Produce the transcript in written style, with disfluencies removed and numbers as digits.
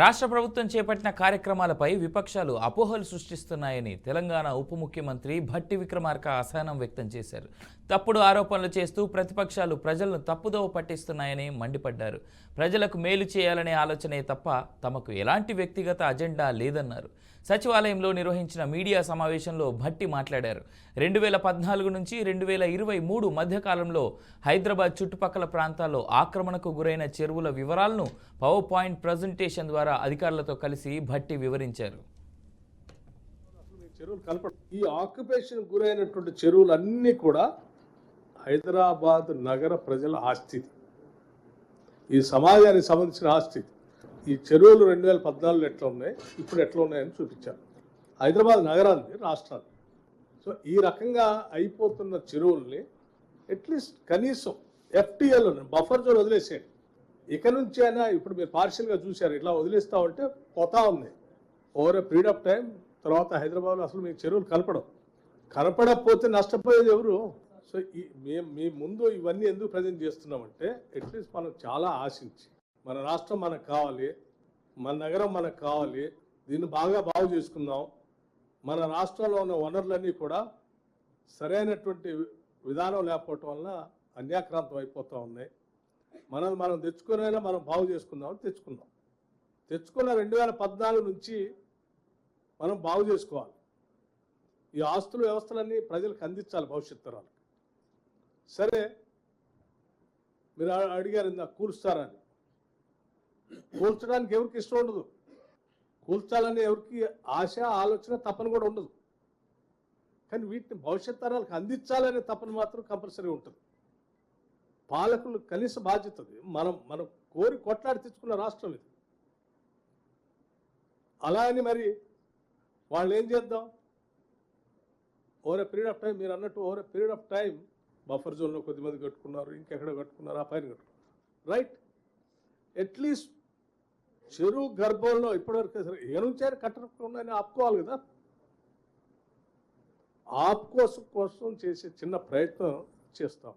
రాష్ట్ర ప్రభుత్వం చేపట్టిన కార్యక్రమాలపై విపక్షాలు అపోహలు సృష్టిస్తున్నాయని తెలంగాణ ఉప ముఖ్యమంత్రి భట్టి విక్రమార్క అసహనం వ్యక్తం చేశారు. తప్పుడు ఆరోపణలు చేస్తూ ప్రతిపక్షాలు ప్రజలను తప్పుదోవ పట్టిస్తున్నాయని మండిపడ్డారు. ప్రజలకు మేలు చేయాలనే ఆలోచనే తప్ప తమకు ఎలాంటి వ్యక్తిగత అజెండా లేదన్నారు. సచివాలయంలో నిర్వహించిన మీడియా సమావేశంలో భట్టి మాట్లాడారు. 2014 నుంచి 2023 మధ్యకాలంలో హైదరాబాద్ చుట్టుపక్కల ప్రాంతాల్లో ఆక్రమణకు గురైన చెరువుల వివరాలను పవర్ పాయింట్ ప్రజెంటేషన్ ద్వారా అధికారులతో కలిసి భట్టి వివరించారు. ఈ ఆక్యుపేషన్ గురైనటువంటి చెరువులన్నీ కూడా హైదరాబాద్ నగర ప్రజల ఆస్తి, ఈ సమాజానికి సంబంధించిన ఆస్తి. ఈ చెరువులు 2014 ఎట్లా ఉన్నాయి, ఇప్పుడు ఎట్లా ఉన్నాయని చూపించారు. హైదరాబాద్ నగరాన్ని, రాష్ట్రాన్ని. సో ఈ రకంగా అయిపోతున్న చెరువుల్ని అట్లీస్ట్ కనీసం ఎఫ్టీఎల్ బఫర్ జోన్ వదిలేసేయండి. ఇక నుంచి అయినా ఇప్పుడు మీరు పార్షియల్గా చూశారు, ఇట్లా వదిలేస్తా ఉంటే పోతా ఉంది. Over a period of time తర్వాత హైదరాబాద్లో అసలు మీ చెరువులు కనపడకపోతే నష్టపోయేది ఎవరు? సో మీ ముందు ఇవన్నీ ఎందుకు ప్రజెంట్ చేస్తున్నామంటే అట్లీస్ట్ మనం చాలా ఆశించి మన రాష్ట్రం మనకు కావాలి, మన నగరం మనకు కావాలి, దీన్ని బాగు చేసుకుందాం. మన రాష్ట్రంలో ఉన్న వనరులన్నీ కూడా సరైనటువంటి విధానం లేకపోవటం వల్ల అన్యాక్రాంతం అయిపోతూ ఉన్నాయి. మనం తెచ్చుకునైనా మనం బాగు చేసుకుందామని తెచ్చుకున్న 2014 నుంచి మనం బాగు చేసుకోవాలి. ఈ ఆస్తుల వ్యవస్థలన్నీ ప్రజలకు అందించాలి భవిష్యత్ తరాలకు. సరే, మీరు అడిగారు ఇందా కూల్స్తారని. కూల్చడానికి ఎవరికి ఇష్టం ఉండదు, కూల్చాలని ఎవరికి ఆశ, ఆలోచన, తపన కూడా ఉండదు. కానీ వీటిని భవిష్యత్ తరాలకు అందించాలనే తపన మాత్రం కంపల్సరీ ఉంటుంది. పాలకులు కనీస బాధ్యత. మనం కోరి కొట్లాడి తెచ్చుకున్న రాష్ట్రం ఇది. అలా అని మరి వాళ్ళు ఏం చేద్దాం? Over a period of time, మీరు అన్నట్టు over a period of time buffer జోన్లో కొద్దిమంది కట్టుకున్నారు, ఇంకెక్కడ కట్టుకున్నారు, ఆ పైన కట్టుకున్నారు. రైట్, అట్లీస్ట్ చెరువు గర్భంలో ఇప్పటివరకు ఏ నుంచారు కట్టకుండా ఆపుకోవాలి కదా. ఆపుకోసం చేసే చిన్న ప్రయత్నం చేస్తాం.